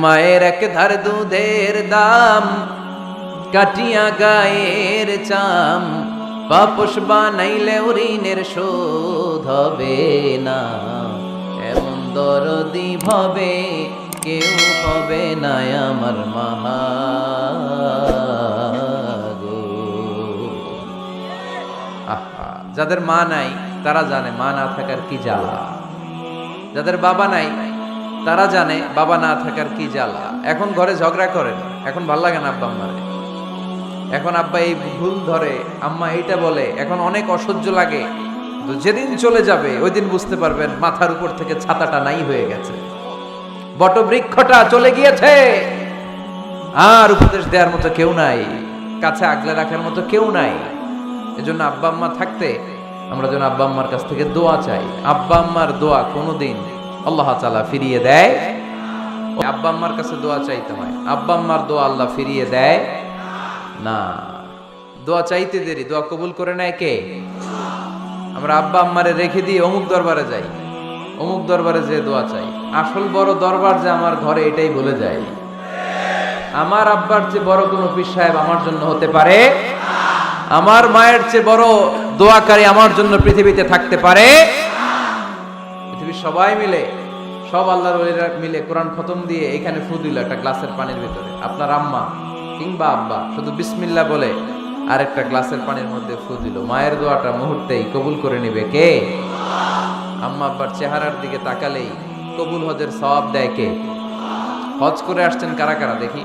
মায়ের এক ধার দুধের দাম, কাটিয়া গায়ের চাম, পাপস বানাইলে ঋণের শোধ হবে না। এমন দরদি ভাবে কেউ হবে না আমার মাহা গো। আহা, যাদের মা নাই তারা জানে মা না থাকার কি জ্বালা। যাদের বাবা নাই তারা জানে বাবা না থাকার কি জ্বালা। এখন ঘরে ঝগড়া করেন, এখন ভাল লাগে না আব্বা আম্মারে। এখন আব্বা এই ভুল ধরে, আম্মা এইটা বলে, এখন অনেক অসহ্য লাগে। তো যেদিন চলে যাবে ওই দিন বুঝতে পারবেন মাথার উপর থেকে ছাতাটা নাই হয়ে গেছে, বটবৃক্ষটা চলে গিয়েছে, আর উপদেশ দেওয়ার মতো কেউ নাই, কাছে আগলে রাখার মতো কেউ নাই। এজন্য আব্বা আম্মা থাকতে আমরা যেন আব্বা আম্মার কাছ থেকে দোয়া চাই। আব্বা আম্মার দোয়া কোনোদিন আল্লাহ তাআলা ফিরিয়ে দেয়। আব্বা আম্মার কাছে দোয়া চাইতে হয়, আব্বা আম্মার দোয়া আল্লাহ ফিরিয়ে দেয় না। দোয়া চাইতে দেরি, দোয়া কবুল করে নেয় কে? আমরা আব্বা আম্মারে রেখে দিয়ে অমুক দরবারে যাই, অমুক দরবারে যে দোয়া চাই। আসল বড় দরবার যে আমার ঘরে, এটাই ভুলে যাই। আমার আব্বার চেয়ে বড় কোনো পীর সাহেব আমার জন্য হতে পারে, আমার মায়ের চেয়ে বড় দোয়াকারী আমার জন্য পৃথিবীতে থাকতে পারে। পৃথিবীর সবাই মিলে, সব আল্লাহর ওলিরা মিলে কোরআন খতম দিয়ে এখানে ফু দিল একটা গ্লাসের পানির ভিতরে। আপনার আম্মা কিংবা আব্বা শুধু বিসমিল্লাহ বলে আর একটা গ্লাসের পানির মধ্যে ফু দিল, মায়ের দোয়াটা মুহূর্তেই কবুল করে নিবে কে? আম্মা আব্বার চেহারার দিকে তাকালেই কবুল হজের সওয়াব দেয় কে? হজ করে আসছেন কারা কারা দেখি?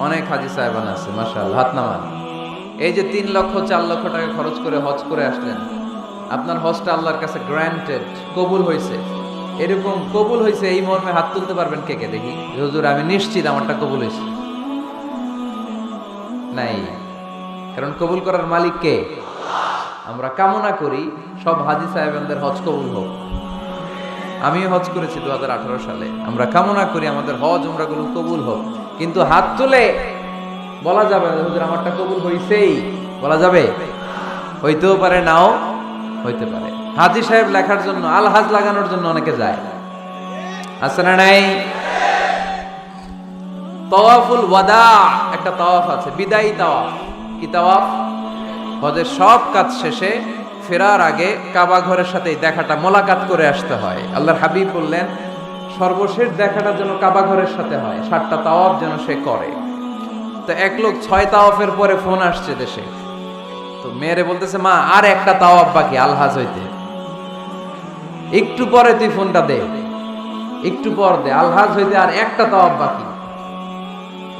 অনেক হাজি সাহেবান আছে, মাশাআল্লাহ, হাত নামান। এই যে 3 লক্ষ 4 লক্ষ টাকা খরচ করে হজ করে আসলেন, আপনার হজটা আল্লাহর কাছে গ্র্যান্টেড, কবুল হয়েছে। এরকম কবুল হয়েছে এই মর্মে হাত তুলতে পারবেন কে কে দেখি? হুজুর আমি নিশ্চিত আমারটা কবুল হয়েছে। নাই, কারণ কবুল করার মালিক কে? আমরা কামনা করি সব হাজি সাহেবদের হজ কবুল হোক। আমিও হজ করেছি 2018 সালে। আমরা কামনা করি আমাদের হজ উমরাগুলো কবুল হোক, কিন্তু হাত তুলে বলা যাবে না হুজুর আমারটা কবুল হইছেই, বলা যাবে? হইতেও পারে, নাও হইতে পারে। হাজি সাহেব লেখার জন্য, আল হাজ লাগানোর জন্য অনেকে যায়, আছে না নাই? তাওয়াফুল ওয়াদা একটা তাওয়াফ আছে, বিদায়ী তাওয়াফ। কি তাওয়াফ? হজের সব কাজ শেষে ফেরার আগে কাবা ঘরের সাথে দেখাটা, মোলাকাত করে আসতে হয়। আল্লাহর হাবিব বললেন সর্বশেষ দেখাটা যেন কাবা ঘরের সাথে হয়, 7টা তাওয়াফ যেন সে করে। তো এক লোক 6 তাওয়াফের পরে ফোন আসছে দেশে, তো মেয়েরে বলতেছে মা আর একটা তাওয়াফ বাকি আলহাজ হইতে, একটু পরে তুই ফোনটা দে, একটু পর দে, আলহাজ হইতে আর একটা তাওয়াফ বাকি।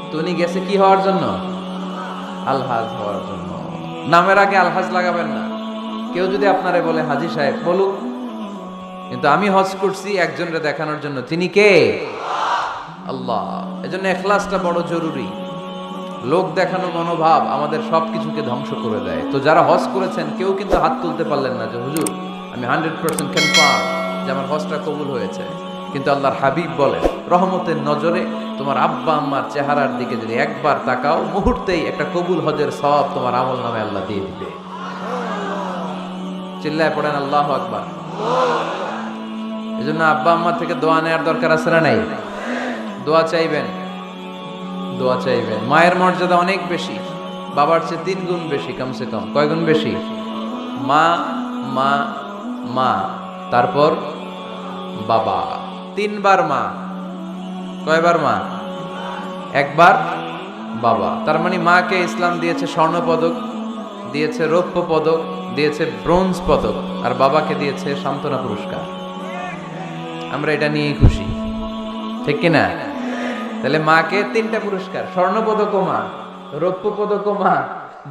তো উনি গেছে কি হওয়ার জন্য? আলহাজ হওয়ার জন্য। নামের আগে আলহাজ লাগাবেন না। কেউ যদি আপনারে বলে হাজি সাহেব, বলুক, কিন্তু আমি হজ করছি একজনকে দেখানোর জন্য। তিনি কে? আল্লাহ। এজন্য ইখলাসটা বড় জরুরি। লোক দেখানো মনোভাব আমাদের সবকিছুকে ধ্বংস করে দেয়। তো যারা হজ করেছেন কেউ কিন্তু হাত তুলতে পারলেন না যে হুজুর আমি 100% কনফার্ম যে আমার হজটা কবুল হয়েছে। কিন্তু আল্লাহর হাবিব বলেন রহমতের নজরে তোমার আব্বা আম্মার চেহারার দিকে যদি একবার তাকাও, মুহূর্তেই একটা কবুল হজের সওয়াব তোমার আমল নামে আল্লাহ দিয়ে দিবে। চিল্লায় পড়েন আল্লাহু আকবার। এজন্য আব্বা আম্মার থেকে দোয়া নেওয়ার দরকার আছে না নাই? দোয়া চাইবেন, দোয়া চাইবেন। মায়ের মর্যাদা অনেক বেশি, বাবার চেয়ে 3 গুণ বেশি, কমসে কম। কয় গুণ বেশি? মা মা মা, তারপর বাবা। 3 বার মা। কয়বার মা? একবার বাবা। তার মানে মাকে ইসলাম দিয়েছে স্বর্ণ পদক, দিয়েছে রৌপ্য পদক, দিয়েছে ব্রোঞ্জ পদক, আর বাবাকে দিয়েছে সান্ত্বনা পুরস্কার। আমরা এটা নিয়েই খুশি, ঠিক কিনা? তাহলে মাকে 3টা পুরস্কার, স্বর্ণ পদকও মা, রৌপ্য পদকও মা,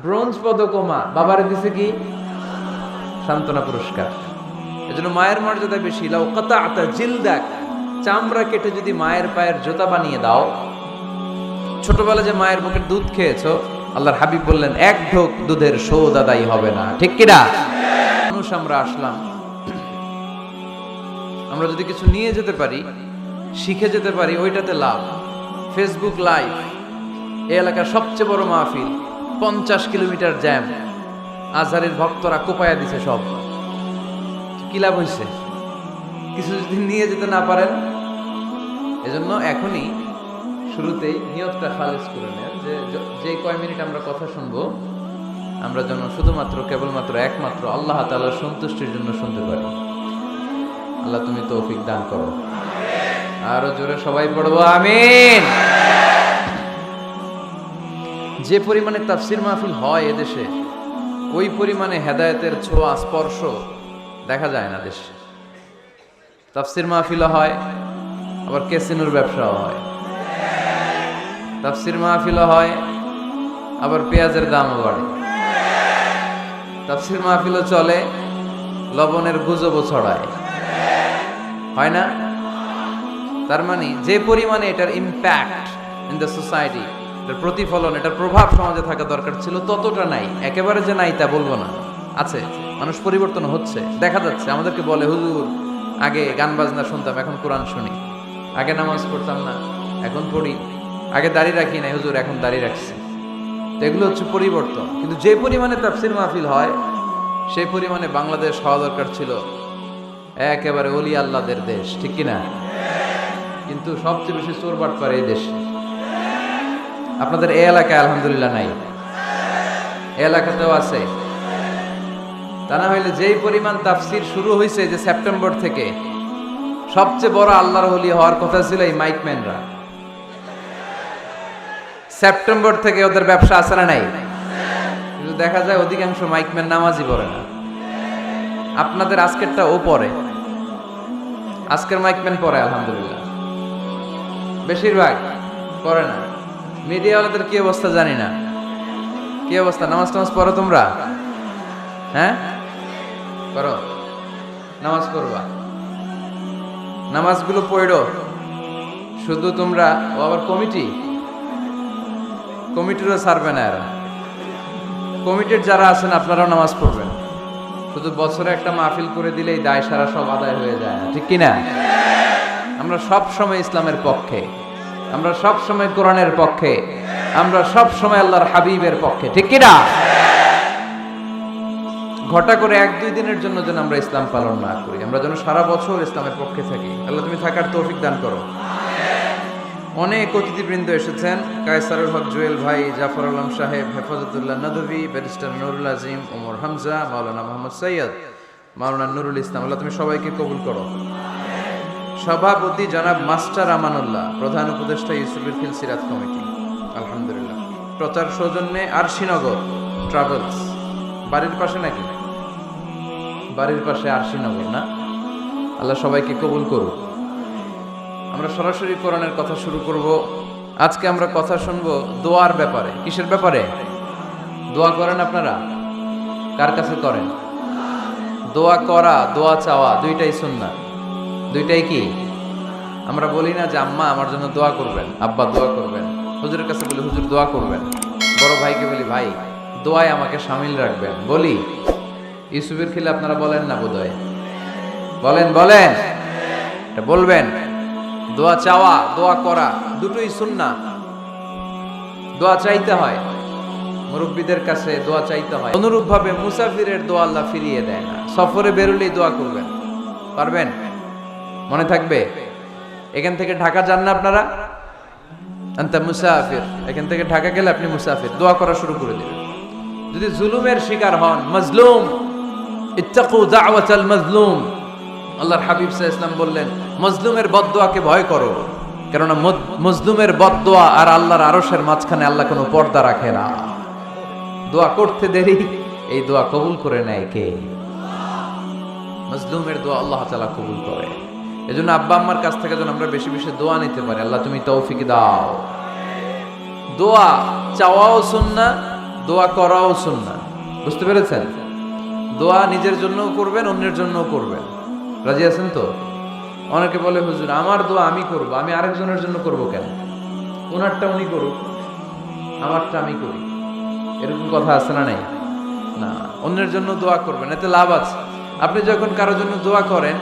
ব্রোঞ্জ পদকও মা, বাবারে দিছে কি? সান্ত্বনা পুরস্কার। এজন্য মায়ের মর্যাদা বেশি। লাউ কাতাআতা জিলদাক, চামড়া কেটে যদি মায়ের পায়ের জুতা বানিয়ে দাও। ছোটবেলা যে মায়ের বুকের দুধ খেয়েছো, আল্লাহর হাবিব বললেন 1 ঢোক দুধের শোধ আদায় হবে না, ঠিক কিনা? মানুষ আমরা আসলাম, আমরা যদি কিছু নিয়ে যেতে পারি, শিখে যেতে পারি, ওইটাতে লাভ। ফেসবুক লাইভ, এই এলাকার সবচেয়ে বড় মাহফিল, 50 কিলোমিটার জ্যাম, আজহারের ভক্তরা কোপায়া দিছে সব। কি লাভ হয়েছে? কিছু যদি নিয়ে যেতে না পারেন, এজন্য এখনই শুরুতেই নিয়তটা খালেজ করে নেন যে কয় মিনিট আমরা কথা শুনবো আমরা যেন শুধুমাত্র কেবলমাত্র একমাত্র আল্লাহ তাআলার সন্তুষ্টির জন্য শুনতে পারি। আল্লাহ তুমি তৌফিক দান করো। আরো জোরে সবাই পড়বো আমিন। যে পরিমাণে তাফসির মাহফিল হয় এদেশে, ওই পরিমাণে হেদায়েতের ছোঁয়া স্পর্শ দেখা যায় না দেশে। তাফসির মাহফিলও হয়, আবার ক্যাসিনোর ব্যবসাও হয়। তাফসির মাহফিলও হয়, আবার পেঁয়াজের দামও বাড়ে। তাফসির মাহফিলও চলে, লবণের গুজবও ছড়ায়, হয় না? তার মানে যে পরিমাণে এটার ইম্প্যাক্ট ইন দ্য সোসাইটি, এটার প্রতিফলন, এটার প্রভাব সমাজে থাকা দরকার ছিল, ততটা নাই। একেবারে যে নাই তা বলবো না, আছে। মানুষ পরিবর্তন হচ্ছে, দেখা যাচ্ছে। আমাদেরকে বলে, হুজুর আগে গান বাজনা শুনতাম, এখন কোরআন শুনি। আগে নামাজ পড়তাম না, এখন পড়ি। আগে দাড়ি রাখি নাই, হুজুর এখন দাড়ি রাখছি। তো এগুলো হচ্ছে পরিবর্তন। কিন্তু যে পরিমাণে তাফসির মাহফিল হয়, সেই পরিমাণে বাংলাদেশ হওয়া দরকার ছিল একেবারে ওলি আল্লাহদের দেশ, ঠিক কিনা? কিন্তু সবচেয়ে বেশি চোর বাটপার এই দেশে। আপনাদের এই এলাকায় আলহামদুলিল্লাহ নাই, এই এলাকাতেও আছে। তা না হইলে যেই পরিমাণ তাফসির শুরু হয়েছে যে সেপ্টেম্বর থেকে, সবচেয়ে বড় আল্লাহর ওলি হওয়ার কথা ছিল এই মাইকম্যানরা। সেপ্টেম্বর থেকে ওদের ব্যবসা আছে না নাই? কিন্তু দেখা যায় অধিকাংশ মাইকম্যান নামাজই পড়ে না। আপনাদের আজকেরটা ও পড়ে, আজকের মাইকম্যান পড়ে আলহামদুলিল্লাহ, বেশিরভাগ পড়ে না। মিডিয়াওয়ালাদের কি অবস্থা জানি না, কি অবস্থা? নামাজ টামাজ পড়ো তোমরা? হ্যাঁ পড়ো, নামাজ পড়বা, নামাজগুলো পড়ো। শুধু তোমরা, ও আবার কমিটিরও ছাড়বে না এরা। কমিটির যারা আছেন আপনারাও নামাজ পড়বেন। শুধু বছরে একটা মাহফিল করে দিলেই দায় সারা সব আদায় হয়ে যায় না, ঠিক কিনা? আমরা সব সময় ইসলামের পক্ষে, আমরা সব সময় কোরআনের পক্ষে, আমরা সব সময় আল্লাহর হাবিবের পক্ষে, ঠিক কিনা? ঘটা করে 1-2 দিনের জন্য যেন আমরা ইসলাম পালন না করি, আমরা যেন সারা বছর ইসলামের পক্ষে থাকি। আল্লাহ তুমি থাকার তৌফিক দান করো। অনেক অতিথিবৃন্দ এসেছেন। কায়সারুল হক জুয়েল ভাই, জাফর আলম সাহেব, হেফাজতুল্লাহ নদভী, ব্যারিস্টার নুরুল আজিম, ওমর হামজা, মাওলানা মোহাম্মদ সৈয়দ, মাওলানা নুরুল ইসলাম। আল্লাহ তুমি সবাইকে কবুল করো। সভাপতি জনাব মাস্টার আমানুল্লাহ, প্রধান উপদেষ্টা ইউসুফের খিল সিরাত কমিটি, আলহামদুলিল্লাহ। প্রচার সৌজন্যে আরশিনগর ট্রাভেলস, বাড়ির পাশে নাকি? বাড়ির পাশে আরশিনগর না? আল্লাহ সবাইকে কবুল করুক। আমরা সরাসরি কোরআনের কথা শুরু করব। আজকে আমরা কথা শুনবো দোয়ার ব্যাপারে। কিসের ব্যাপারে? দোয়া করেন আপনারা? কার কাছে করেন? দোয়া করা, দোয়া চাওয়া দুইটাই সুন্নাহ। দুইটাই কি? আমরা বলি না যে আম্মা আমার জন্য দোয়া করবেন, আব্বা দোয়া করবেন। হুজুরের কাছে বলি হুজুর দোয়া করবেন। বড় ভাইকে বলি ভাই দোয়ায় আমাকে শামিল রাখবেন। বলি ইউসুফের খিলে আপনারা বলেন না বোধহয়? বলেন বলেন, এটা বলবেন। দোয়া চাওয়া, দোয়া করা দুটোই সুন্নাহ। দোয়া চাইতে হয়, মুরব্বীদের কাছে দোয়া চাইতে হয়। অনুরূপভাবে মুসাফিরের দোয়া আল্লাহ ফিরিয়ে দেয় না। সফরে বেরোলেই দোয়া করবেন, পারবেন? মনে থাকবে? এখান থেকে ঢাকা যান না আপনারা? আনতা মুসাফির, এখান থেকে ঢাকা গেলে আপনি মুসাফির। দোয়া করা শুরু করে দিবেন। যদি জুলুমের শিকার হন, মাজলুম, ইত্তাকু দাওয়াতাল মাজলুম, আল্লাহর হাবিব সাল্লাল্লাহু আলাইহি ওয়াসাল্লাম বললেন মজলুমের বদদোয়াকে ভয় করো, কেননা মজলুমের বদদোয়া আর আল্লাহর আরশের মাঝখানে আল্লাহ কোনো পর্দা রাখে না। দোয়া করতে দেরি, এই দোয়া কবুল করে নেয় কে? মজলুমের দোয়া আল্লাহ তাআলা কবুল করে। এজন্য আব্বা আম্মার কাছ থেকে যেন আমরা বেশি বেশি দোয়া নিতে পারি। আল্লাহ তুমি তৌফিক দাও। দোয়া চাওয়াও সুন্নাহ, দোয়া করাও সুন্নাহ। বুঝতে পেরেছেন? দোয়া নিজের জন্যও করবেন, অন্যের জন্যও করবেন। রাজি আছেন তো? অনেকে বলে হুজুর আমার দোয়া আমি করব, আমি আরেকজনের জন্য করব কেন? ওনারটা উনি করুক, আমারটা আমি করি, এরকম কথা আছে না? নাই না, অন্যের জন্য দোয়া করবেন, এতে লাভ আছে। আপনি যখন কারোর জন্য দোয়া করেন,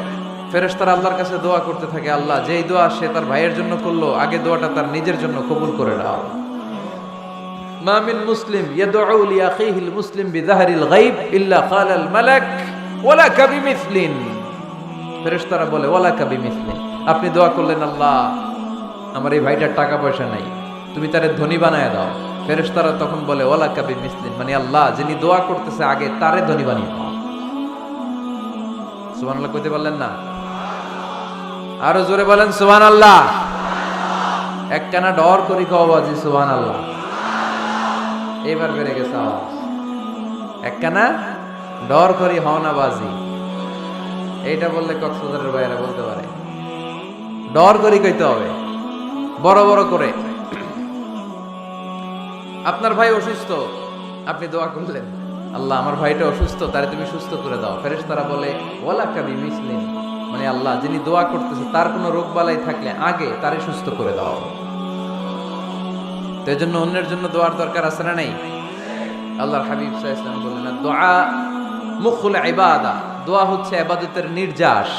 ফেরেশতারা আল্লাহর কাছে দোয়া করতে থাকে, আল্লাহ যেই দোয়া সে তার ভাইয়ের জন্য করলো, আগে দোয়াটা তার নিজের জন্য কবুল করে নাও। মা মিন মুসলিম ইয়াদউ লি আখিহিল মুসলিম বিযাহরিল গায়ব ইল্লা ক্বালাল মালাক ওয়ালা কাবিমিসলিন। ফেরেশতারা বলে ওয়ালাকা বিমিসলি, আপনি দোয়া করলেন আল্লাহ আমার এই ভাইটার টাকা পয়সা নাই, তুমি তারে ধনী বানায় দাও। ফেরেশতারা তখন বলে ওয়ালাকা বিমিসলি, মানে আল্লাহ যিনি দোয়া করতেছে আগে তারে ধনী বানিয়ে দাও। সুবহানাল্লাহ কইতে পারলেন না? আরো জোরে বলেন সুবহানাল্লাহ। একখানা ডর করি কও বাজি সুবহানাল্লাহ। এবার বেড়ে গেছে আওয়াজ। একখানা ডর করি হও না বাজি, এইটা বললে কক্সবাজারের বাইরে বলতে পারে। ডর করি কইতে হবে বড় বড় করে। আপনার ভাই অসুস্থ, আপনি দোয়া করলেন আল্লাহ আমার ভাইটা অসুস্থ, তারে তুমি সুস্থ করে দাও। ফেরেশতারা বলে ওয়ালাকা বিমিসলিন, মানে আল্লাহ যিনি দোয়া করতেছে তার কোনো রোগ বালাই থাকলে আগে তারে সুস্থ করে দাও। তো এজন্য অন্যের জন্য দোয়ার দরকার আছে না নাই? আল্লাহর হাবিব সাল্লাল্লাহু আলাইহি ওয়াসাল্লাম বললেন দোয়া মুখুল ইবাদা, দোয়া হচ্ছে ইবাদতের নির্যাস।